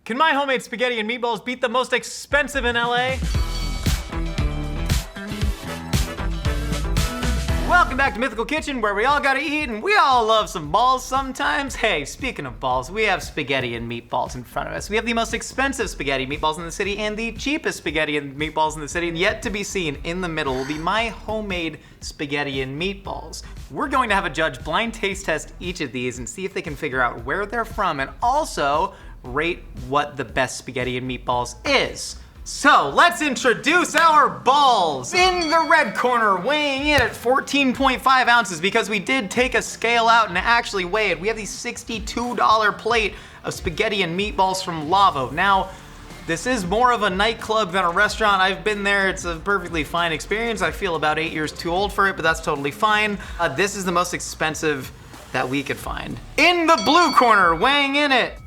Can my homemade spaghetti and meatballs beat the most expensive in LA? Welcome back to Mythical Kitchen, where we all gotta eat and we all love some balls sometimes. Hey, speaking of balls, we have spaghetti and meatballs in front of us. We have the most expensive spaghetti meatballs in the city and the cheapest spaghetti and meatballs in the city. Yet to be seen in the middle will be my homemade spaghetti and meatballs. We're going to have a judge blind taste test each of these and see if they can figure out where they're from and also rate what the best spaghetti and meatballs is. So let's introduce our balls. In the red corner, weighing in at 14.5 ounces because we did take a scale out and actually weigh it. We have the $62 plate of spaghetti and meatballs from Lavo. Now, this is more of a nightclub than a restaurant. I've been there, it's a perfectly fine experience. I feel about 8 years too old for it, but that's totally fine. This is the most expensive that we could find. In the blue corner, weighing in at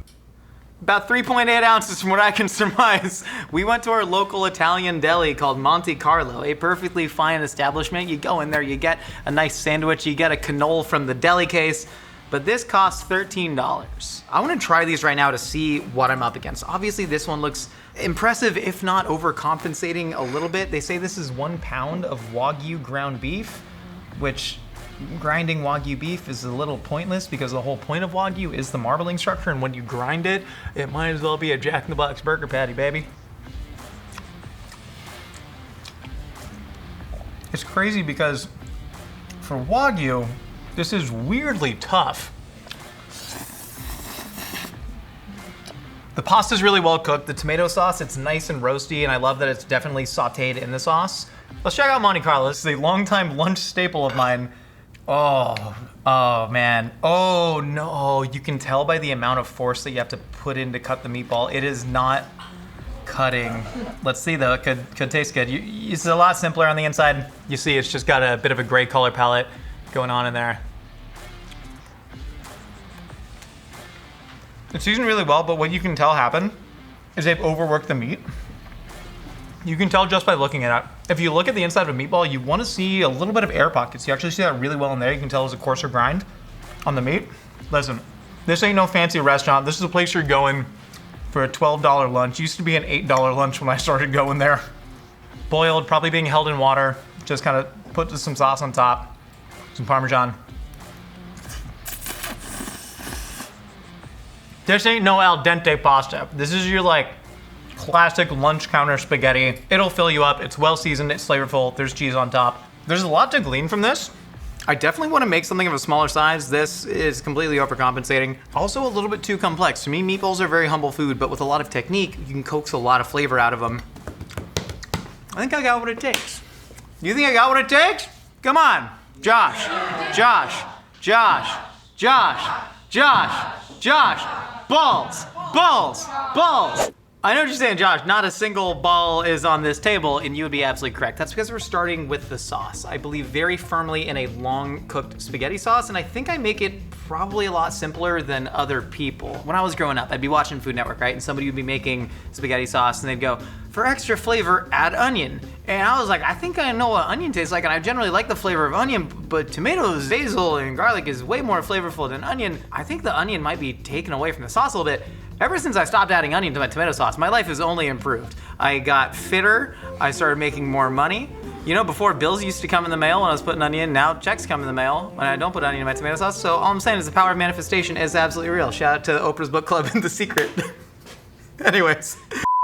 about 3.8 ounces from what I can surmise. We went to our local Italian deli called Monte Carlo, a perfectly fine establishment. You go in there, you get a nice sandwich, you get a cannoli from the deli case, but this costs $13. I wanna try these right now to see what I'm up against. Obviously this one looks impressive, if not overcompensating a little bit. They say this is 1 pound of Wagyu ground beef, which grinding Wagyu beef is a little pointless because the whole point of Wagyu is the marbling structure, and when you grind it, it might as well be a Jack in the Box burger patty, baby. It's crazy because for Wagyu, this is weirdly tough. The pasta's really well cooked. The tomato sauce, it's nice and roasty, and I love that it's definitely sauteed in the sauce. Let's check out Monte Carlo. This is a longtime lunch staple of mine. Oh man. Oh no, you can tell by the amount of force that you have to put in to cut the meatball. It is not cutting. Let's see though, it could taste good. It's a lot simpler on the inside. You see it's just got a bit of a gray color palette going on in there. It's seasoned really well, but what you can tell happened is they've overworked the meat. You can tell just by looking at it. If you look at the inside of a meatball, you want to see a little bit of air pockets. You actually see that really well in there. You can tell it's a coarser grind on the meat. Listen, this ain't no fancy restaurant. This is a place you're going for a $12 lunch. Used to be an $8 lunch when I started going there. Boiled, probably being held in water. Just kind of put some sauce on top, some Parmesan. This ain't no al dente pasta. This is your like classic lunch counter spaghetti. It'll fill you up. It's well seasoned, it's flavorful. There's cheese on top. There's a lot to glean from this. I definitely want to make something of a smaller size. This is completely overcompensating. Also a little bit too complex. To me, meatballs are very humble food, but with a lot of technique, you can coax a lot of flavor out of them. I think I got what it takes. You think I got what it takes? Come on. Josh, Josh, Josh, Josh, Josh, Josh. Balls, balls, balls. I know what you're saying, Josh, not a single ball is on this table, and you would be absolutely correct. That's because we're starting with the sauce. I believe very firmly in a long-cooked spaghetti sauce, and I think I make it probably a lot simpler than other people. When I was growing up, I'd be watching Food Network, right? And somebody would be making spaghetti sauce, and they'd go, for extra flavor, add onion. And I was like, I think I know what onion tastes like, and I generally like the flavor of onion, but tomatoes, basil, and garlic is way more flavorful than onion. I think the onion might be taken away from the sauce a little bit. Ever since I stopped adding onion to my tomato sauce, my life has only improved. I got fitter, I started making more money. You know, before bills used to come in the mail when I was putting onion in, now checks come in the mail when I don't put onion in my tomato sauce. So all I'm saying is the power of manifestation is absolutely real. Shout out to Oprah's Book Club and The Secret. Anyways.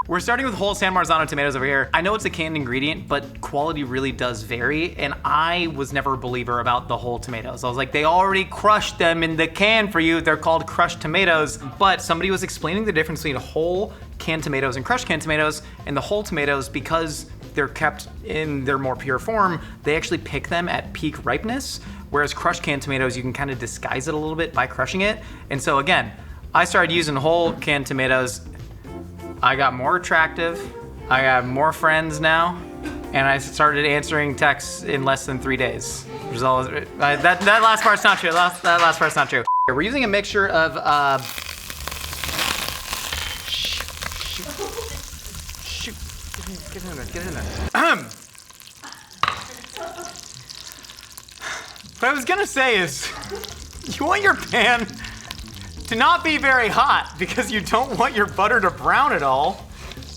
We're starting with whole San Marzano tomatoes over here. I know it's a canned ingredient, but quality really does vary, and I was never a believer about the whole tomatoes. I was like, they already crushed them in the can for you. They're called crushed tomatoes, but somebody was explaining the difference between whole canned tomatoes and crushed canned tomatoes, and the whole tomatoes, because they're kept in their more pure form, they actually pick them at peak ripeness, whereas crushed canned tomatoes, you can kind of disguise it a little bit by crushing it. And so again, I started using whole canned tomatoes. I got more attractive, I got more friends now, and I started answering texts in less than 3 days. That last part's not true, that last part's not true. We're using a mixture of, shoot, get in there. What I was gonna say is, you want your pan to not be very hot because you don't want your butter to brown at all.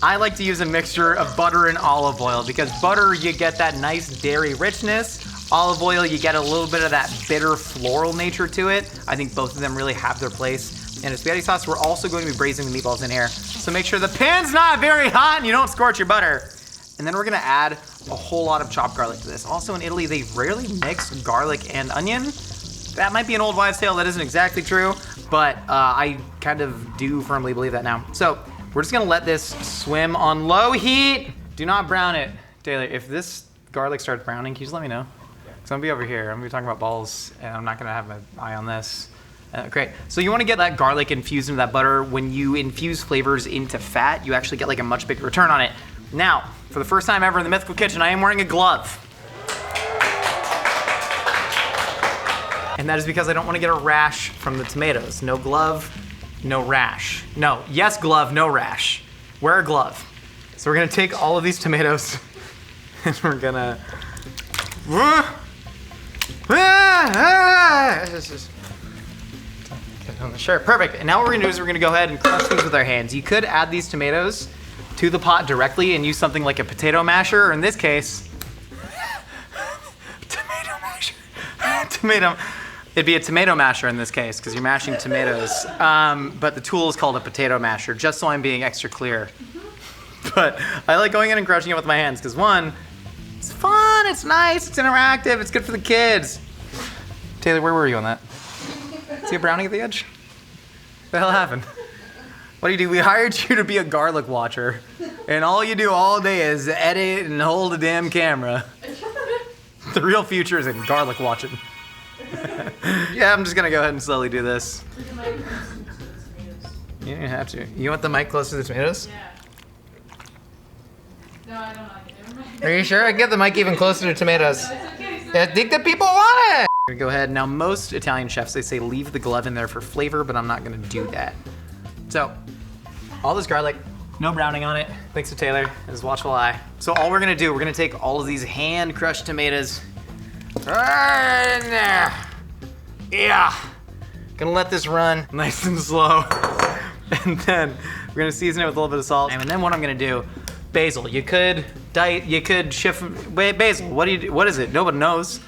I like to use a mixture of butter and olive oil because butter, you get that nice dairy richness. Olive oil, you get a little bit of that bitter floral nature to it. I think both of them really have their place. And a spaghetti sauce, we're also going to be braising the meatballs in here. So make sure the pan's not very hot and you don't scorch your butter. And then we're gonna add a whole lot of chopped garlic to this. Also in Italy, they rarely mix garlic and onion. That might be an old wives' tale, that isn't exactly true, but I kind of do firmly believe that now. So we're just gonna let this swim on low heat. Do not brown it. Taylor, if this garlic starts browning, can you just let me know? Because I'm gonna be over here, I'm gonna be talking about balls, and I'm not gonna have my eye on this. Great, so you wanna get that garlic infused into that butter. When you infuse flavors into fat, you actually get like a much bigger return on it. Now, for the first time ever in the Mythical kitchen, I am wearing a glove. And that is because I don't wanna get a rash from the tomatoes. No glove, no rash. No, yes glove, no rash. Wear a glove. So we're gonna take all of these tomatoes and we're gonna, get on the shirt, perfect. And now what we're gonna do is we're gonna go ahead and crush these with our hands. You could add these tomatoes to the pot directly and use something like a potato masher, or in this case, tomato masher. It'd be a tomato masher in this case, because you're mashing tomatoes. But the tool is called a potato masher, just so I'm being extra clear. But I like going in and crushing it with my hands, because one, it's fun, it's nice, it's interactive, it's good for the kids. Taylor, where were you on that? See a browning at the edge? What the hell happened? What do? We hired you to be a garlic watcher, and all you do all day is edit and hold a damn camera. The real future is in garlic watching. Yeah, I'm just gonna go ahead and slowly do this. You don't have to. You want the mic close to the tomatoes? Yeah. No, I don't like it. Never mind. Are you sure? I can get the mic even closer to tomatoes. No, it's okay. I think that people want it. I'm gonna go ahead. Now, most Italian chefs, they say leave the glove in there for flavor, but I'm not gonna do that. So, all this garlic, no browning on it. Thanks to Taylor, his watchful eye. So all we're gonna do, we're gonna take all of these hand-crushed tomatoes, right in there. Yeah. Gonna let this run nice and slow. And then we're gonna season it with a little bit of salt. And then what I'm gonna do, basil. You could shift, wait, basil, what is it? Nobody knows.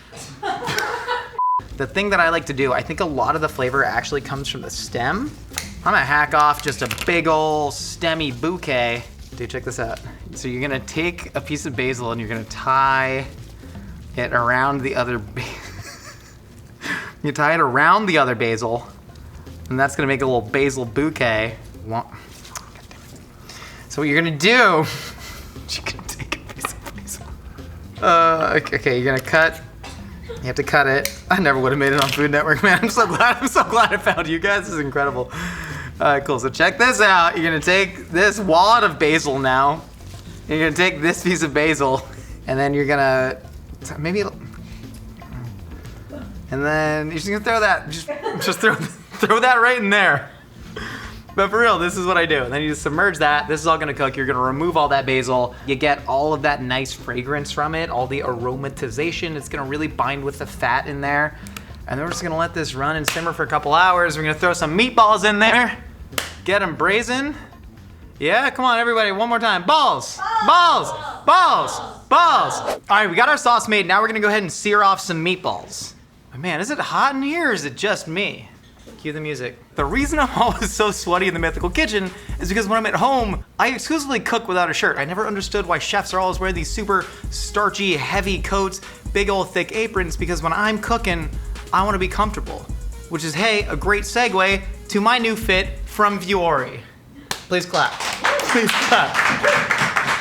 The thing that I like to do, I think a lot of the flavor actually comes from the stem. I'm gonna hack off just a big ol' stemmy bouquet. Dude, check this out. So you're gonna take a piece of basil and you're gonna tie it around the other you tie it around the other basil, and that's gonna make a little basil bouquet. So what you're gonna do, you're gonna take a piece of basil. Okay, you're gonna cut. You have to cut it. I never would have made it on Food Network, man. I'm so glad I found you guys. This is incredible. All right, cool. So check this out. You're gonna take this wad of basil now. You're gonna take this piece of basil, and then you're gonna and then you're just gonna throw that. Just throw that right in there. But for real, this is what I do. And then you just submerge that. This is all gonna cook. You're gonna remove all that basil. You get all of that nice fragrance from it, all the aromatization. It's gonna really bind with the fat in there. And then we're just gonna let this run and simmer for a couple hours. We're gonna throw some meatballs in there. Get them braising. Yeah, come on everybody, one more time. Balls, balls, balls, balls. All right, we got our sauce made. Now we're gonna go ahead and sear off some meatballs. Oh, man, is it hot in here or is it just me? Cue the music. The reason I'm always so sweaty in the Mythical kitchen is because when I'm at home, I exclusively cook without a shirt. I never understood why chefs are always wearing these super starchy, heavy coats, big old thick aprons, because when I'm cooking, I wanna be comfortable. Which is, hey, a great segue to my new fit from Vuori. Please clap, please clap.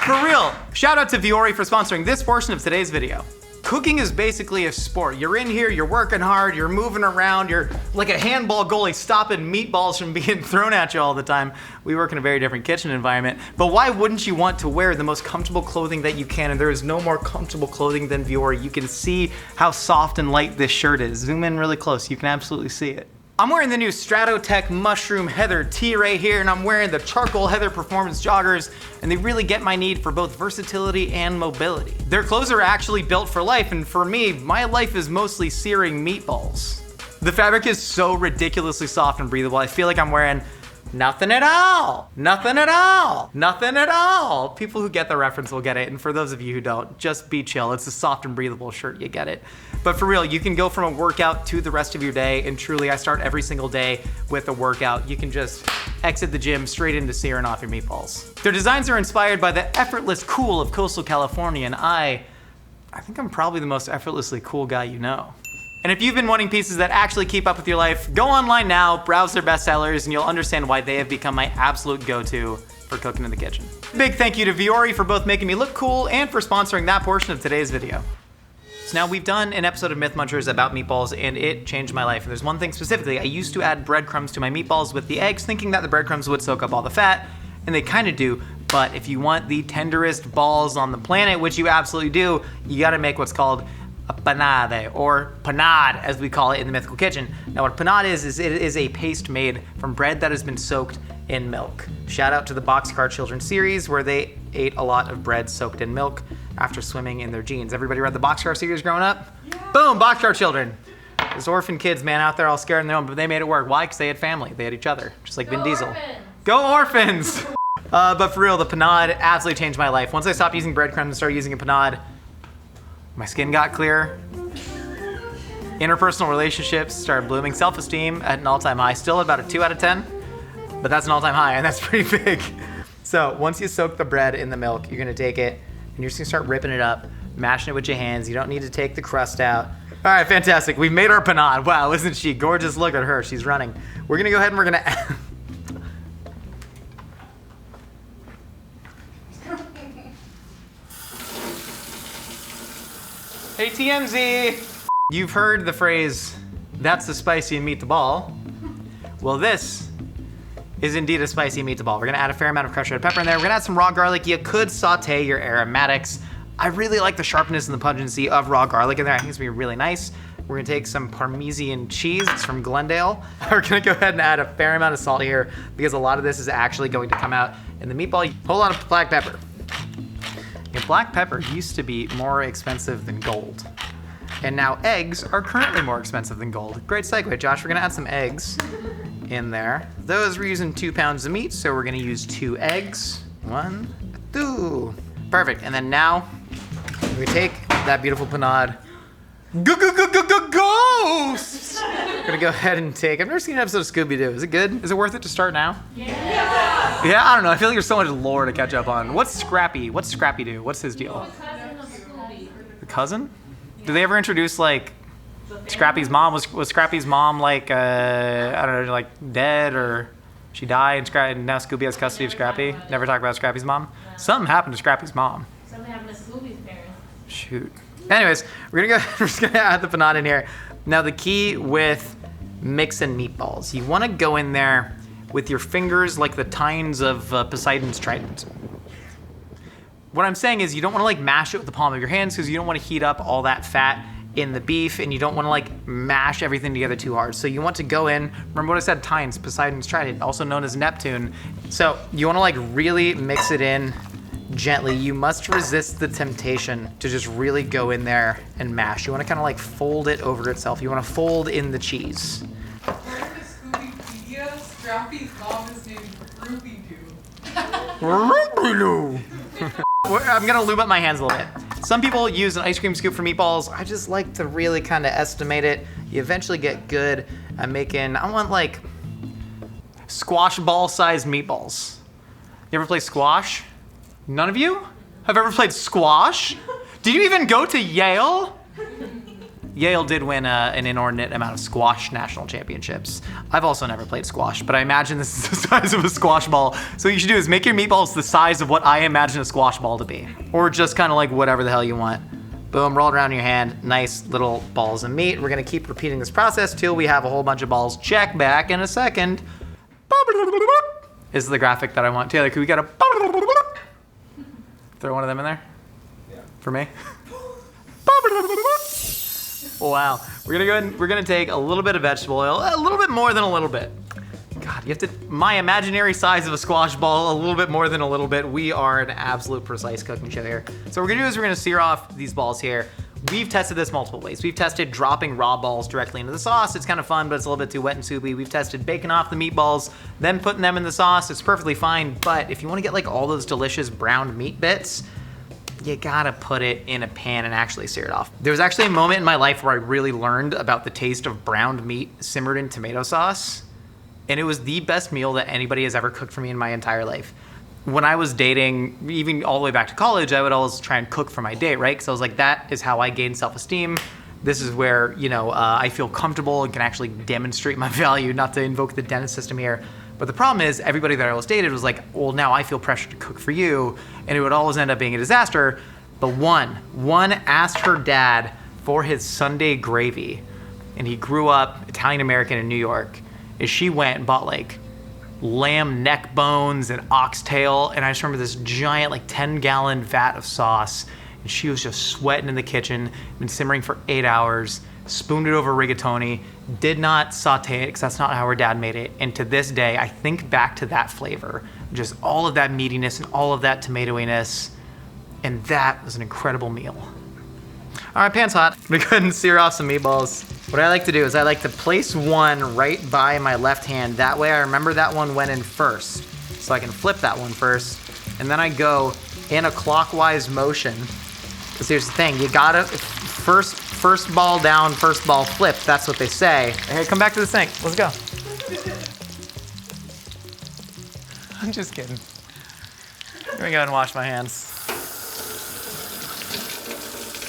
For real, shout out to Vuori for sponsoring this portion of today's video. Cooking is basically a sport. You're in here, you're working hard, you're moving around, you're like a handball goalie stopping meatballs from being thrown at you all the time. We work in a very different kitchen environment, but why wouldn't you want to wear the most comfortable clothing that you can? And there is no more comfortable clothing than Vuori. You can see how soft and light this shirt is. Zoom in really close, you can absolutely see it. I'm wearing the new Stratotech Mushroom Heather tee right here, and I'm wearing the Charcoal Heather Performance joggers, and they really get my need for both versatility and mobility. Their clothes are actually built for life, and for me, my life is mostly searing meatballs. The fabric is so ridiculously soft and breathable. I feel like I'm wearing nothing at all. Nothing at all. Nothing at all. People who get the reference will get it. And for those of you who don't, just be chill. It's a soft and breathable shirt, you get it. But for real, you can go from a workout to the rest of your day. And truly, I start every single day with a workout. You can just exit the gym straight into searing off your meatballs. Their designs are inspired by the effortless cool of coastal California. And I think I'm probably the most effortlessly cool guy you know. And if you've been wanting pieces that actually keep up with your life, go online now, browse their bestsellers, and you'll understand why they have become my absolute go-to for cooking in the kitchen. Big thank you to Viore for both making me look cool and for sponsoring that portion of today's video. So now we've done an episode of Myth Munchers about meatballs, and it changed my life. And there's one thing specifically, I used to add breadcrumbs to my meatballs with the eggs, thinking that the breadcrumbs would soak up all the fat, and they kind of do. But if you want the tenderest balls on the planet, which you absolutely do, you gotta make what's called a panade, or panade as we call it in the Mythical kitchen. Now what panade is it is a paste made from bread that has been soaked in milk. Shout out to the Boxcar Children series where they ate a lot of bread soaked in milk after swimming in their jeans. Everybody read the Boxcar series growing up? Yeah. Boom, Boxcar Children. There's orphan kids, man, out there all scared on their own, but they made it work. Why? Because they had family. They had each other, just like Vin Diesel. Go orphans! But for real, the panade absolutely changed my life. Once I stopped using breadcrumbs and started using a panade, my skin got clear, interpersonal relationships started blooming, self-esteem at an all-time high, still about a 2 out of 10, but that's an all-time high, and that's pretty big. So once you soak the bread in the milk, you're gonna take it, and you're just gonna start ripping it up, mashing it with your hands. You don't need to take the crust out. All right, fantastic. We've made our panade. Wow, isn't she gorgeous? Look at her, she's running. We're gonna go ahead and we're gonna Hey TMZ! You've heard the phrase, that's the spicy meatball. Well, this is indeed a spicy meatball. We're gonna add a fair amount of crushed red pepper in there. We're gonna add some raw garlic. You could saute your aromatics. I really like the sharpness and the pungency of raw garlic in there. I think it's gonna be really nice. We're gonna take some Parmesan cheese. It's from Glendale. We're gonna go ahead and add a fair amount of salt here because a lot of this is actually going to come out in the meatball. A whole lot of black pepper. And black pepper used to be more expensive than gold. And now eggs are currently more expensive than gold. Great segue, Josh. We're gonna add some eggs in there. Those we're using 2 pounds of meat, so we're gonna use 2 eggs. 1, 2. Perfect, and then now we take that beautiful panade. Ghosts! We're gonna go ahead and take, I've never seen an episode of Scooby-Doo. Is it good? Is it worth it to start now? Yeah! Yeah, I don't know. I feel like there's so much lore to catch up on. What's Scrappy? What's Scrappy do? What's his deal? The cousin? Did they ever introduce like Scrappy's mom? Was Scrappy's mom like, I don't know, like dead or she died and now Scooby has custody of Scrappy? Never talk about Scrappy's mom? Something happened to Scrappy's mom. Something happened to Scooby's parents. Shoot. Anyways, we're just gonna add the panade in here. Now the key with mixing meatballs, you wanna go in there with your fingers like the tines of Poseidon's trident. What I'm saying is you don't wanna like mash it with the palm of your hands because you don't wanna heat up all that fat in the beef and you don't wanna like mash everything together too hard. So you want to go in, remember what I said, tines, Poseidon's trident, also known as Neptune. So you wanna like really mix it in gently. You must resist the temptation to just really go in there and mash. You want to kind of like fold it over itself. You want to fold in the cheese. According to Scoobypedia, Scrappy's mom is named Ruby-Doo. I'm gonna lube up my hands a little bit. Some people use an ice cream scoop for meatballs. I just like to really kind of estimate it. You eventually get good at making, I want like squash ball sized meatballs. You ever play squash? None of you have ever played squash? Did you even go to Yale? Yale did win an inordinate amount of squash national championships. I've also never played squash, but I imagine this is the size of a squash ball. So what you should do is make your meatballs the size of what I imagine a squash ball to be. Or just kind of like whatever the hell you want. Boom, roll it around in your hand. Nice little balls of meat. We're gonna keep repeating this process till we have a whole bunch of balls. Check back in a second. Is the graphic that I want. Taylor, could we get a throw one of them in there? Yeah. For me? Wow. We're gonna go ahead and we're gonna take a little bit of vegetable oil, a little bit more than a little bit. God, you have to, my imaginary size of a squash ball, a little bit more than a little bit. We are an absolute precise cooking show here. So what we're gonna do is we're gonna sear off these balls here We've tested this multiple ways. We've tested dropping raw balls directly into the sauce. It's kind of fun, but it's a little bit too wet and soupy. We've tested baking off the meatballs, then putting them in the sauce. It's perfectly fine, but if you want to get like all those delicious browned meat bits, you gotta put it in a pan and actually sear it off. There was actually a moment in my life where I really learned about the taste of browned meat simmered in tomato sauce, and it was the best meal that anybody has ever cooked for me in my entire life. When I was dating, even all the way back to college, I would always try and cook for my date, right? Because I was like, that is how I gain self-esteem. This is where, you know, I feel comfortable and can actually demonstrate my value, not to invoke the dentist system here. But the problem is everybody that I always dated was like, well, now I feel pressure to cook for you. And it would always end up being a disaster. But one asked her dad for his Sunday gravy. And he grew up Italian-American in New York. And she went and bought like lamb neck bones and oxtail. And I just remember this giant like 10-gallon vat of sauce. And she was just sweating in the kitchen, been simmering for 8 hours, spooned it over rigatoni, did not saute it because that's not how her dad made it. And to this day, I think back to that flavor, just all of that meatiness and all of that tomatoiness. And that was an incredible meal. All right, pan's hot. I'm gonna go ahead and sear off some meatballs. What I like to do is I like to place one right by my left hand. That way I remember that one went in first. So I can flip that one first. And then I go in a clockwise motion. Because here's the thing, you gotta, first ball down, first ball flip. That's what they say. Hey, come back to the sink. Let's go. I'm just kidding. Let me go ahead and wash my hands.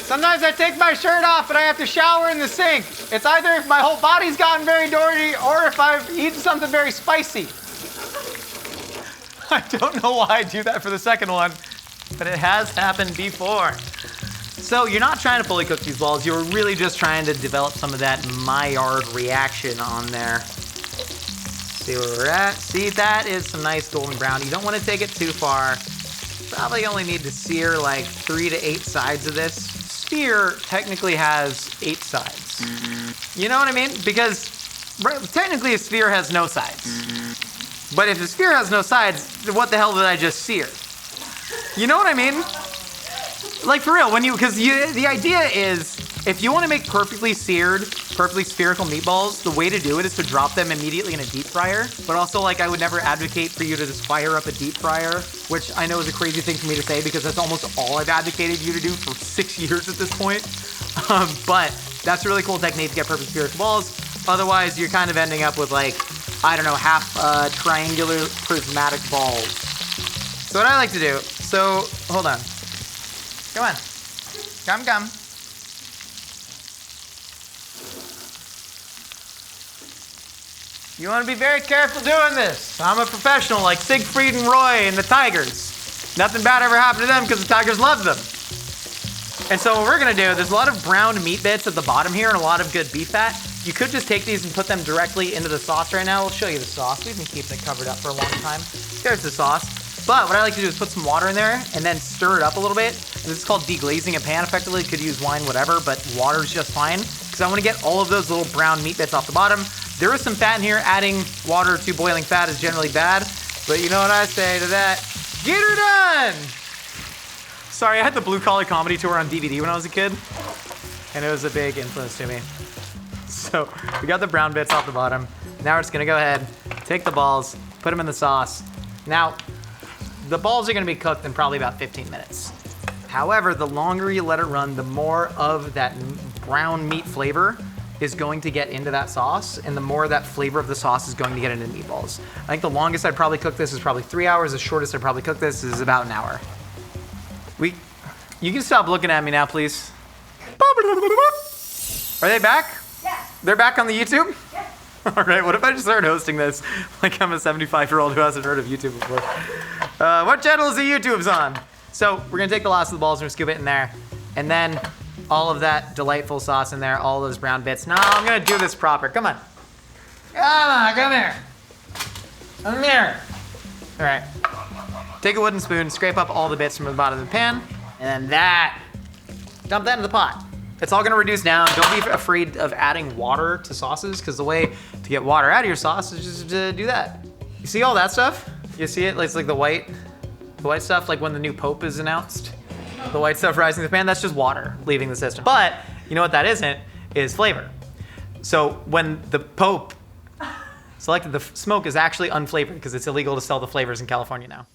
Sometimes I take my shirt off and I have to shower in the sink. It's either if my whole body's gotten very dirty or if I've eaten something very spicy. I don't know why I do that for the second one, but it has happened before. So you're not trying to fully cook these balls. You're really just trying to develop some of that Maillard reaction on there. See where we're at? See, that is some nice golden brown. You don't want to take it too far. Probably only need to sear like 3 to 8 sides of this. Sphere technically has 8 sides. You know what I mean? Because technically a sphere has no sides. But if a sphere has no sides, what the hell did I just sear? You know what I mean? Like for real, because the idea is, if you want to make perfectly seared, perfectly spherical meatballs, the way to do it is to drop them immediately in a deep fryer. But also, like, I would never advocate for you to just fire up a deep fryer, which I know is a crazy thing for me to say because that's almost all I've advocated you to do for 6 years at this point. But that's a really cool technique to get perfect spherical balls. Otherwise, you're kind of ending up with like, I don't know, half triangular prismatic balls. So what I like to do, hold on. Come on. Come. You want to be very careful doing this. I'm a professional like Siegfried and Roy and the Tigers. Nothing bad ever happened to them because the Tigers love them. And so what we're going to do, there's a lot of browned meat bits at the bottom here and a lot of good beef fat. You could just take these and put them directly into the sauce right now. We'll show you the sauce. We've been keeping it covered up for a long time. There's the sauce. But what I like to do is put some water in there and then stir it up a little bit. This is called deglazing a pan effectively. You could use wine, whatever, but water's just fine. Because I want to get all of those little brown meat bits off the bottom. There is some fat in here. Adding water to boiling fat is generally bad. But you know what I say to that? Get her done! Sorry, I had the Blue Collar Comedy Tour on DVD when I was a kid. And it was a big influence to me. So we got the brown bits off the bottom. Now we're just going to go ahead, take the balls, put them in the sauce. Now, the balls are going to be cooked in probably about 15 minutes. However, the longer you let it run, the more of that brown meat flavor is going to get into that sauce, and the more that flavor of the sauce is going to get into the meatballs. I think the longest I'd probably cook this is probably 3 hours. The shortest I'd probably cook this is about an hour. You can stop looking at me now, please. Are they back? Yeah. They're back on the YouTube? Yeah. All right, what if I just start hosting this like I'm a 75-year-old who hasn't heard of YouTube before? What channel is the YouTube's on? So we're gonna take the last of the balls and scoop it in there. And then all of that delightful sauce in there, all those brown bits. No, I'm gonna do this proper, come on. Come here. Come here. All right, take a wooden spoon, scrape up all the bits from the bottom of the pan, and then dump that into the pot. It's all gonna reduce down. Don't be afraid of adding water to sauces, because the way to get water out of your sauce is just to do that. You see all that stuff? You see it? It's like the white stuff, like when the new Pope is announced. The white stuff rising in the pan, that's just water leaving the system. But you know what that isn't, is flavor. So when the Pope selected the smoke is actually unflavored because it's illegal to sell the flavors in California now.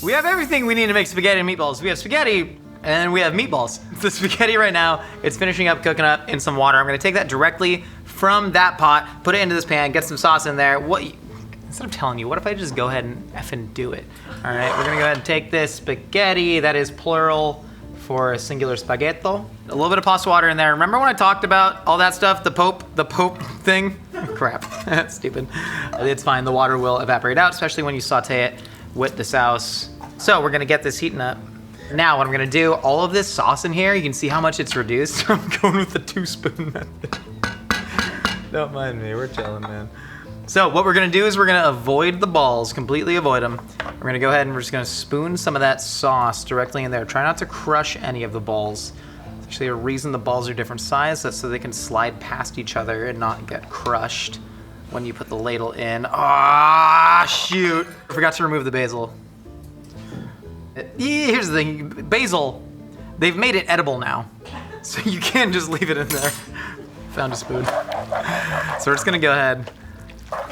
We have everything we need to make spaghetti and meatballs. We have spaghetti and we have meatballs. The spaghetti right now, it's finishing up cooking up in some water. I'm gonna take that directly from that pot, put it into this pan, get some sauce in there. Instead of telling you, what if I just go ahead and effing do it? All right, we're gonna go ahead and take this spaghetti, that is plural for a singular spaghetto. A little bit of pasta water in there. Remember when I talked about all that stuff, the Pope thing? Crap, that's stupid. It's fine, the water will evaporate out, especially when you saute it with the sauce. So we're gonna get this heating up. Now what I'm gonna do, all of this sauce in here, you can see how much it's reduced. I'm going with the 2-spoon method. Don't mind me, we're chilling, man. So what we're gonna do is we're gonna avoid the balls, completely avoid them. We're gonna go ahead and we're just gonna spoon some of that sauce directly in there. Try not to crush any of the balls. There's actually a reason the balls are different size, that's so they can slide past each other and not get crushed when you put the ladle in. Ah, shoot. I forgot to remove the basil. Here's the thing, basil, they've made it edible now. So you can't just leave it in there. Found a spoon. So we're just gonna go ahead,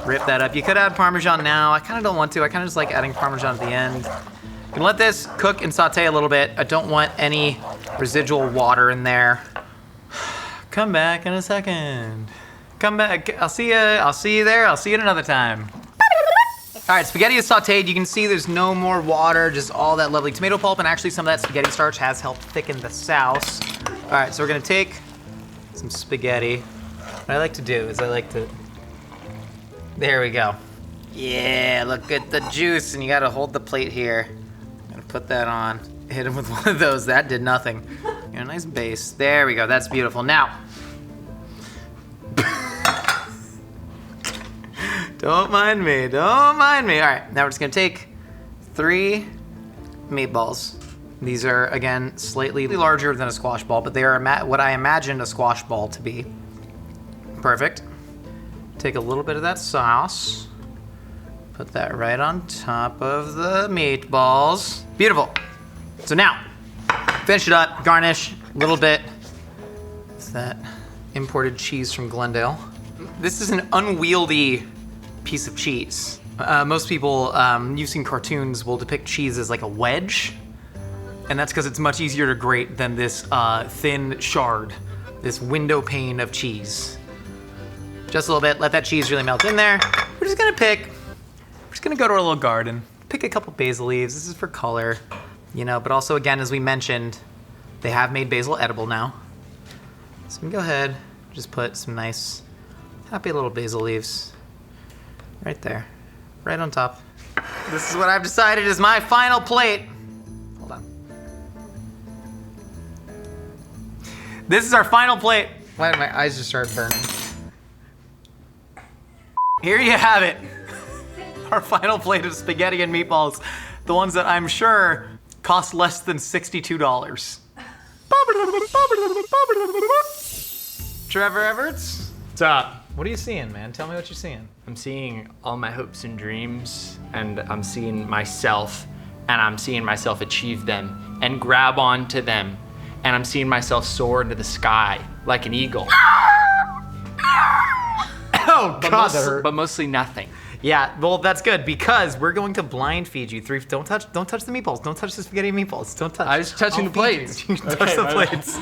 rip that up. You could add Parmesan now. I kind of don't want to. I kind of just like adding Parmesan at the end. You can let this cook and saute a little bit. I don't want any residual water in there. Come back in a second. Come back. I'll see you there. I'll see you another time. All right, spaghetti is sauteed. You can see there's no more water, just all that lovely tomato pulp, and actually some of that spaghetti starch has helped thicken the sauce. All right, so we're gonna take some spaghetti. What I like to do is there we go. Yeah, look at the juice, and you gotta hold the plate here. I'm gonna put that on, hit him with one of those. That did nothing. You know, nice base. There we go, that's beautiful. Now, don't mind me, don't mind me. All right, now we're just gonna take 3 meatballs. These are, again, slightly larger than a squash ball, but they are what I imagined a squash ball to be. Perfect. Take a little bit of that sauce, put that right on top of the meatballs. Beautiful. So now, finish it up, garnish a little bit. It's that imported cheese from Glendale. This is an unwieldy piece of cheese. Most people, you've seen cartoons, will depict cheese as like a wedge, and that's because it's much easier to grate than this thin shard, this window pane of cheese. Just a little bit, let that cheese really melt in there. We're just gonna go to our little garden, pick a couple basil leaves. This is for color, you know, but also again, as we mentioned, they have made basil edible now. So we can go ahead, just put some nice, happy little basil leaves right there, right on top. This is what I've decided is my final plate. Hold on. This is our final plate. Why did my eyes just start burning? Here you have it. Our final plate of spaghetti and meatballs. The ones that I'm sure cost less than $62. Trevor Everts? What's up? What are you seeing, man? Tell me what you're seeing. I'm seeing all my hopes and dreams, and I'm seeing myself, and I'm seeing myself achieve them and grab onto them, and I'm seeing myself soar into the sky like an eagle. Oh, God, that hurt. But mostly nothing. Yeah, well, that's good because we're going to blind feed you 3. Don't touch the meatballs. Don't touch the spaghetti and meatballs. Don't touch. I was touching the plates. You touch the plates.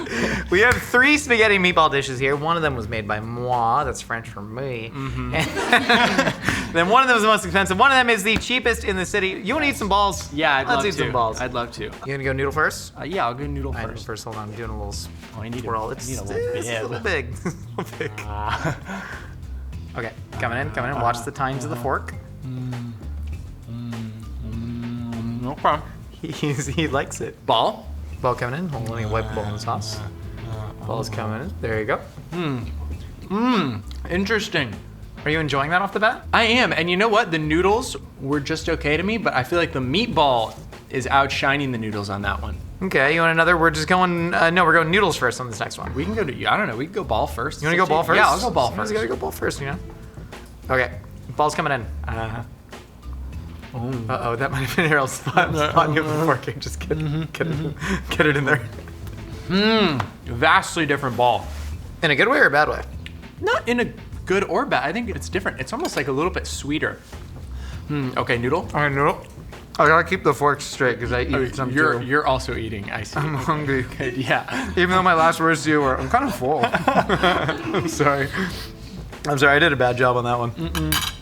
We have 3 spaghetti meatball dishes here. One of them was made by moi. That's French for me. Mm-hmm. Then one of them is the most expensive. One of them is the cheapest in the city. You want to eat some balls? Yeah, I'd love to. Let's eat some balls. I'd love to. You gonna go noodle first? Yeah, I'll go noodle All right, first. first, hold on. I'm doing a little I need swirl. I need a little It's a little big. It's a little big. Okay, coming in. Watch the tines of the fork. No problem. He likes it. Ball? Ball coming in. Hold on, let me wipe the ball in the sauce. Ball's coming in. There you go. Interesting. Are you enjoying that off the bat? I am, and you know what? The noodles were just okay to me, but I feel like the meatball is outshining the noodles on that one. Okay, you want another? We're just going, no, we're going noodles first on this next one. We can go to, I don't know, we can go ball first. You wanna go ball first? Yeah, I'll go ball Someone's first. gotta go ball first, you know? Okay, ball's coming in. Uh-oh, that might have been Harold's spot you before. Okay, just get it in there. Vastly different ball. In a good way or a bad way? Not in a good or bad. I think it's different. It's almost like a little bit sweeter. Okay, noodle. I know. I gotta keep the fork straight because I eat some too. You're also eating. I see. I'm hungry. Okay, yeah. Even though my last words to you were, I'm kind of full. I'm sorry. I did a bad job on that one.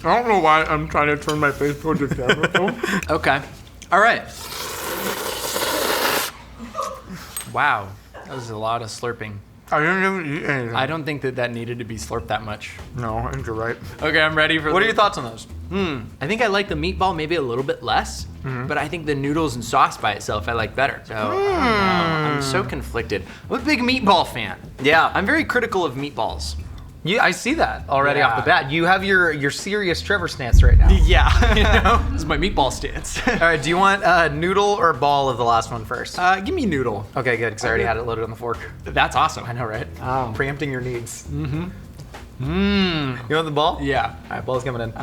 I don't know why I'm trying to turn my face towards the camera. Okay. All right. Wow. That was a lot of slurping. I didn't even eat anything. I don't think that needed to be slurped that much. No, I think you're right. Okay, I'm ready for What are your thoughts on those? I think I like the meatball maybe a little bit less, but I think the noodles and sauce by itself I like better. So I don't know. I'm so conflicted. I'm a big meatball fan. Yeah. I'm very critical of meatballs. I see that already off the Yeah. bat. You have your serious Trevor stance right now. Yeah, you know, this is my meatball stance. All right, do you want noodle or ball of the last one first? Give me noodle. Okay, good, because I already had it loaded on the fork. That's awesome. I know, right? Preempting your needs. Mmm. You want the ball? Yeah. All right, ball's coming in.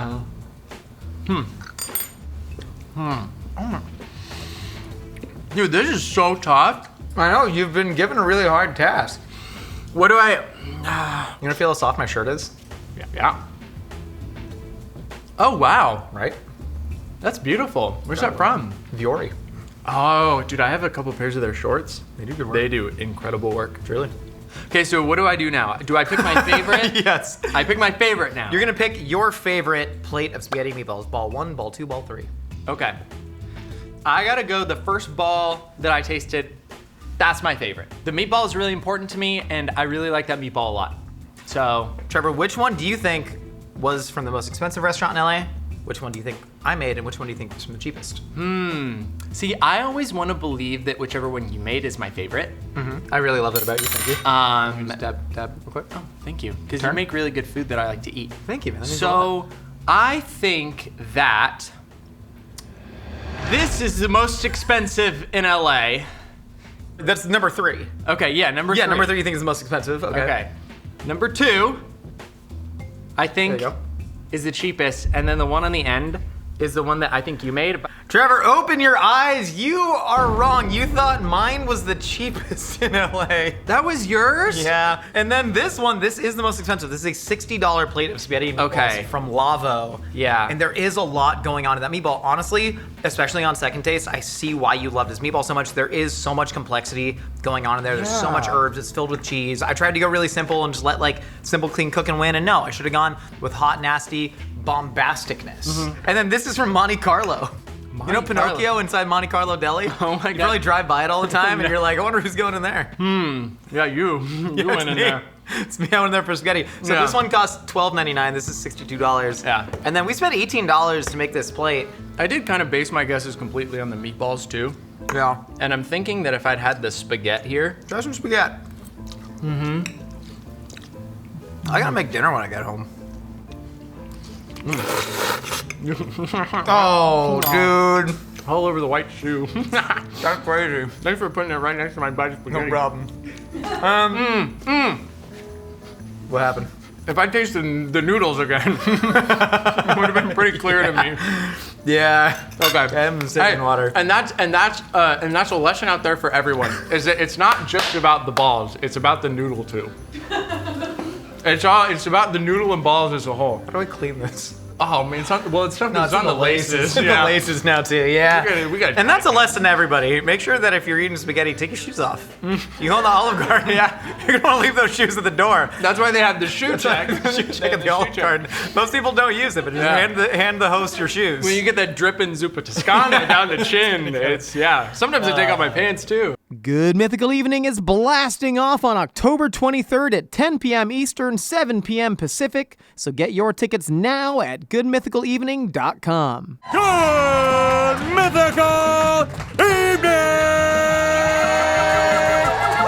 Dude, this is so tough. I know, you've been given a really hard task. What do I? You gonna feel how soft my shirt is? Yeah. Oh wow, Right? that's beautiful. Where's that from? Viore. Oh, dude, I have a couple pairs of their shorts. They do good work. They do incredible work. Truly. Okay, so what do I do now? Do I pick my favorite? Yes. I pick my favorite now. You're gonna pick your favorite plate of spaghetti meatballs. Ball 1, ball 2, ball 3. Okay. I gotta go the first ball that I tasted. That's my favorite. The meatball is really important to me, and I really like that meatball a lot. So, Trevor, which one do you think was from the most expensive restaurant in LA? Which one do you think I made, and which one do you think was from the cheapest? see, I always want to believe that whichever one you made is my favorite. I really love that about you. Thank you. Just Dab real quick. Oh, thank you. Because you Turn. make really good food that I like to eat. Thank you, man. That means a lot. So, I think that this is the most expensive in LA. That's number 3. Okay, yeah, number Yeah, three. number 3 you think is the most expensive. Okay. Okay. Number 2, I There think, you go. is the cheapest, and then the one on the end is the one that I think you made. Trevor, open your eyes. You are wrong. You thought mine was the cheapest in LA. That was yours? Yeah, and then this one, this is the most expensive. This is a $60 plate of spaghetti meatballs Okay. from Lavo. Yeah. And there is a lot going on in that meatball. Honestly, especially on second taste, I see why you love this meatball so much. There is so much complexity going on in there. There's so much herbs. It's filled with cheese. I tried to go really simple and just let like simple, clean cooking win. And no, I should have gone with hot, nasty bombasticness. And then this is from Monte Carlo. You know Monte Pinocchio Carlo. inside Monte Carlo Deli? Oh my You God. probably drive by it all the time and you're like, I wonder who's going in there. Yeah, you went in me. there. It's me. I went in there for spaghetti. So Yeah. this one costs $12.99. This is $62. Yeah. And then we spent $18 to make this plate. I did kind of base my guesses completely on the meatballs too. Yeah. And I'm thinking that if I'd had the spaghetti here, Try some spaghetti. I gotta make dinner when I get home. Oh, dude. all over the white shoe. That's crazy. Thanks for putting it right next to my bite of spaghetti. No problem. What happened? If I tasted the noodles again, it would have been pretty clear to me. Yeah. Okay. I'm sipping water. And that's a lesson out there for everyone. Is that it's not just about the balls. It's about the noodle too. It's about the noodle and balls as a whole. How do I clean this? Oh man, it's not It's on the laces. It's in the laces now too. Yeah. We gotta and that's a lesson to everybody. Make sure that if you're eating spaghetti, take your shoes off. You go in the Olive Garden, you're gonna want to leave those shoes at the door. That's why they have the shoe check. Shoe check at the Olive Garden. Most people don't use it, but just Yeah. hand the host your shoes. When you get that dripping zuppa Toscana down the chin, it's Sometimes I take off my pants too. Good Mythical Evening is blasting off on October 23rd at 10 p.m. Eastern, 7 p.m. Pacific, so get your tickets now at goodmythicalevening.com. Good Mythical Evening!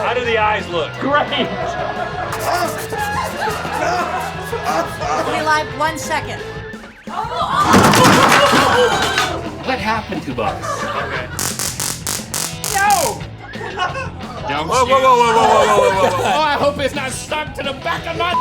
How do the eyes look? Great! Be live 1 second. What happened to us? No! Don't Whoa, whoa, whoa, whoa, whoa, whoa, whoa, whoa, whoa. Oh, I hope it's not stuck to the back of my...